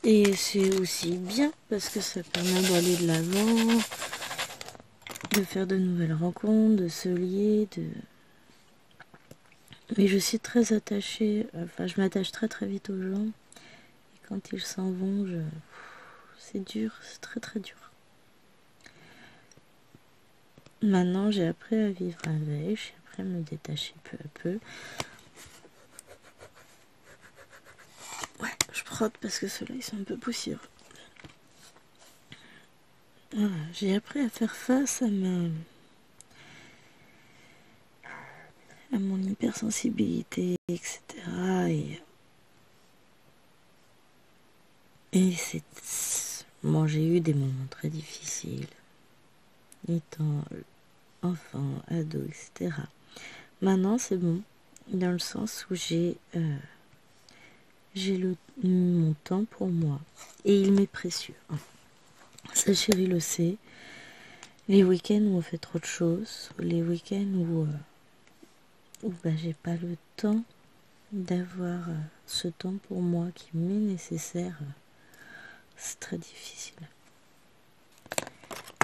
Et c'est aussi bien, parce que ça permet d'aller de l'avant, de faire de nouvelles rencontres, de se lier, Mais je suis très attachée, enfin je m'attache très très vite aux gens. Et quand ils s'en vont, c'est dur, c'est très très dur. Maintenant j'ai appris à vivre avec, j'ai appris à me détacher peu à peu. Ouais, je frotte parce que ceux-là ils sont un peu poussiéreux. Voilà, j'ai appris à faire face à mon hypersensibilité, etc. Et c'est... Bon, j'ai eu des moments très difficiles, étant enfant, ado, etc. Maintenant, c'est bon, dans le sens où j'ai mon temps pour moi. Et il m'est précieux. Ça, chérie le sait. Les week-ends où on fait trop de choses, les week-ends où j'ai pas le temps d'avoir ce temps pour moi qui m'est nécessaire, c'est très difficile.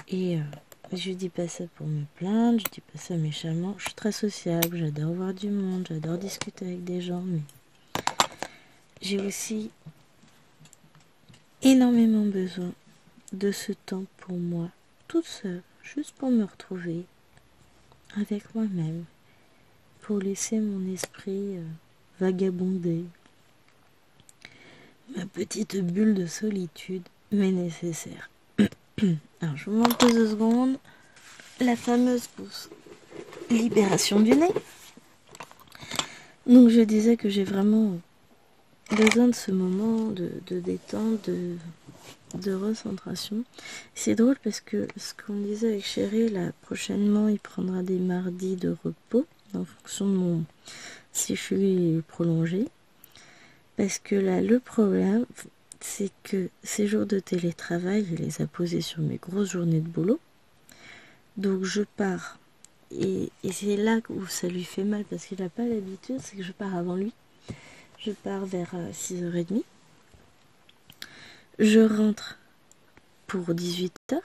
Et je dis pas ça pour me plaindre, je dis pas ça méchamment. Je suis très sociable, j'adore voir du monde, j'adore discuter avec des gens, mais j'ai aussi énormément besoin de ce temps pour moi, toute seule, juste pour me retrouver avec moi-même, pour laisser mon esprit vagabonder. Ma petite bulle de solitude m'est nécessaire. Alors je vous montre 2 secondes la fameuse pause libération du nez. Donc je disais que j'ai vraiment besoin de ce moment de détente, de recentration. C'est drôle parce que ce qu'on disait avec Chéri, là prochainement il prendra des mardis de repos en fonction de si je suis prolongée. Parce que là le problème c'est que ces jours de télétravail, il les a posés sur mes grosses journées de boulot. Donc je pars. Et c'est là où ça lui fait mal parce qu'il n'a pas l'habitude, c'est que je pars avant lui. Je pars vers 6h30. Je rentre pour 18h.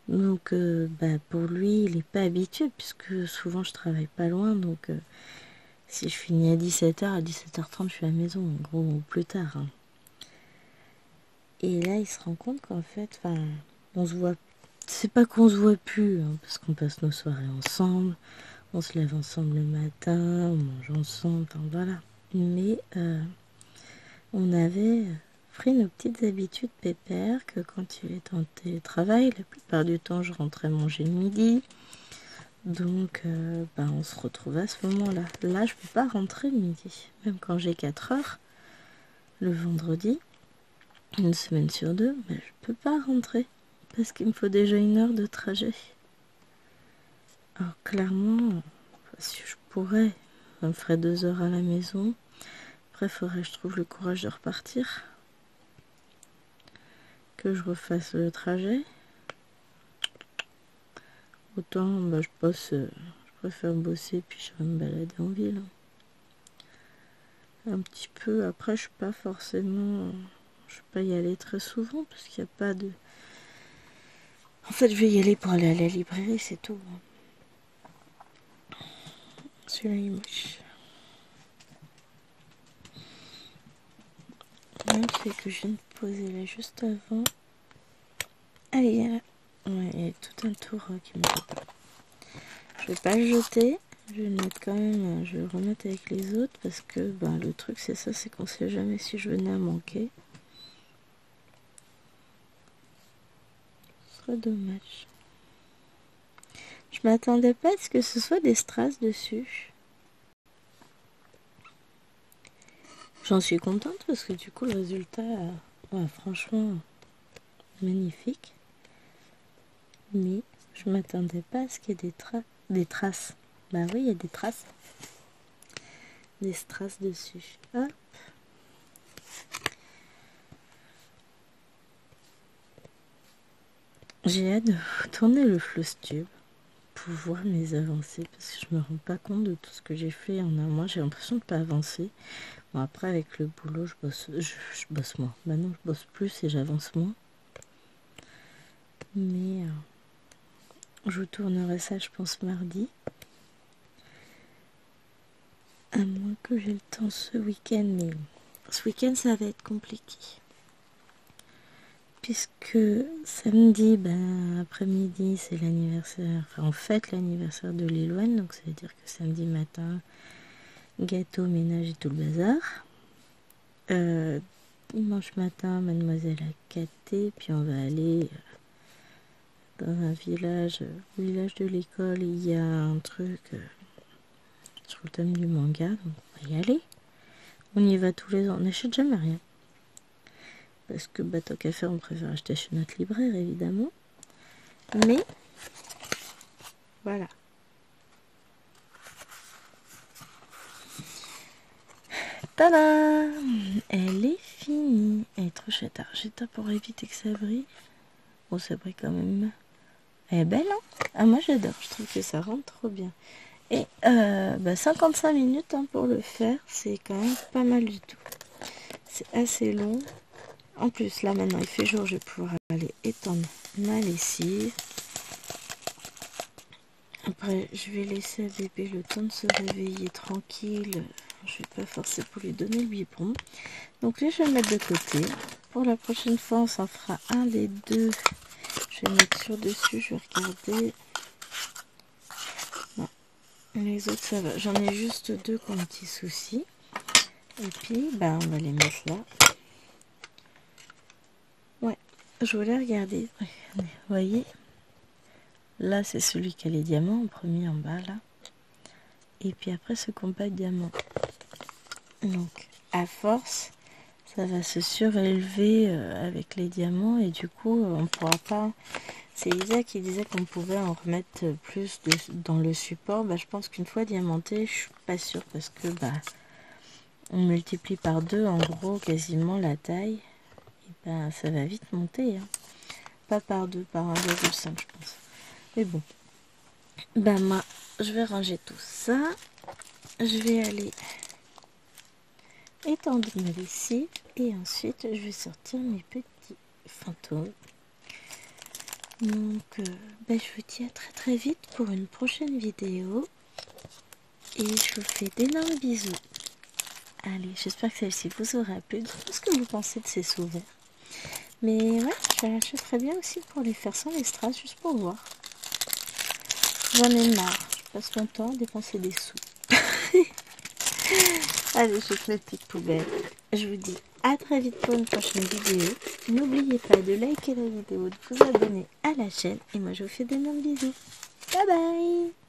Donc pour lui, il n'est pas habitué puisque souvent je travaille pas loin. Donc si je finis à 17h, à 17h30, je suis à la maison, en gros, ou plus tard. Hein. Et là, il se rend compte qu'en fait, on se voit. C'est pas qu'on se voit plus, hein, parce qu'on passe nos soirées ensemble, on se lève ensemble le matin, on mange ensemble, enfin voilà. Mais on avait pris nos petites habitudes pépères, que quand il est en télétravail, la plupart du temps, je rentrais manger le midi. Donc, on se retrouve à ce moment-là. Là, je peux pas rentrer le midi. Même quand j'ai 4 heures, le vendredi, une semaine sur 2, je peux pas rentrer. Parce qu'il me faut déjà 1 heure de trajet. Alors, clairement, si je pourrais, ça me ferait 2 heures à la maison. Après, il faudrait que je trouve le courage de repartir. Que je refasse le trajet. Autant, je bosse, je préfère bosser puis je vais me balader en ville. Un petit peu. Après, je vais pas y aller très souvent parce qu'il n'y a pas de... En fait, je vais y aller pour aller à la librairie, c'est tout. Celui-là, il est moche. C'est que je viens de poser là juste avant. Allez, il y a tout un tour qui me fait peur. Je vais pas le jeter. Je vais le mettre quand même. Je vais le remettre avec les autres parce que le truc c'est ça, c'est qu'on sait jamais si je venais à manquer. Ce serait dommage. Je m'attendais pas à ce que ce soit des strass dessus. J'en suis contente parce que du coup le résultat, franchement, magnifique. Mais je m'attendais pas à ce qu'il y ait des traces. Bah oui, il y a des traces. Des strass dessus. Hop. J'ai hâte de tourner le Flowstube pour voir mes avancées parce que je me rends pas compte de tout ce que j'ai fait en un mois. J'ai l'impression de pas avancer. Bon, après avec le boulot, je bosse moins. Maintenant, je bosse plus et j'avance moins. Mais je vous tournerai ça, je pense, mardi. À moins que j'ai le temps ce week-end, mais ce week-end ça va être compliqué. Puisque samedi, après-midi, c'est l'anniversaire, enfin on fête l'anniversaire de Lilouane, donc ça veut dire que samedi matin, gâteau, ménage et tout le bazar. Dimanche matin, mademoiselle a capté, puis on va aller dans un village, au village de l'école, il y a un truc sur le thème du manga, donc on va y aller. On y va tous les ans, on n'achète jamais rien. Parce que tant qu'à faire, on préfère acheter chez notre libraire, évidemment. Mais, voilà. Tada! Elle est finie. Elle est trop chouette. Alors, j'éteins pour éviter que ça brille. Bon, ça brille quand même. Elle est belle, hein? Ah, moi, j'adore. Je trouve que ça rentre trop bien. Et 55 minutes pour le faire. C'est quand même pas mal du tout. C'est assez long. En plus, là, maintenant, il fait jour. Je vais pouvoir aller étendre ma lessive. Après, je vais laisser à bébé le temps de se réveiller tranquille. Je vais pas forcer pour lui donner le biberon. Donc là, je vais le mettre de côté. Pour la prochaine fois, on s'en fera un des deux. Je vais le mettre sur dessus. Je vais regarder. Non, les autres, ça va. J'en ai juste deux qui ont un petit souci. Et puis, on va les mettre là. Ouais, je voulais regarder. Regardez, vous voyez? Là, c'est celui qui a les diamants en premier en bas, là. Et puis après, ce compas de diamants. Donc, à force, ça va se surélever avec les diamants. Et du coup, on pourra pas... C'est Isa qui disait qu'on pouvait en remettre plus dans le support. Je pense qu'une fois diamanté, je suis pas sûre. Parce que, on multiplie par 2, en gros, quasiment la taille. Et ça va vite monter. Hein. Pas par 2, par 1,5, je pense. Mais bon. Moi, je vais ranger tout ça. Je vais aller étendre ma lessive. Et ensuite, je vais sortir mes petits fantômes. Donc, je vous dis à très très vite pour une prochaine vidéo. Et je vous fais d'énormes bisous. Allez, j'espère que celle-ci vous aura plu. Dites-moi ce que vous pensez de ces sous-verts. Mais ouais, je l'achèterais bien aussi pour les faire sans les strass, juste pour voir. J'en ai marre. Je passe mon temps à dépenser des sous. Allez, je fais mes petites poubelles. Je vous dis à très vite pour une prochaine vidéo. N'oubliez pas de liker la vidéo, de vous abonner à la chaîne. Et moi, je vous fais d'énormes bisous. Bye bye!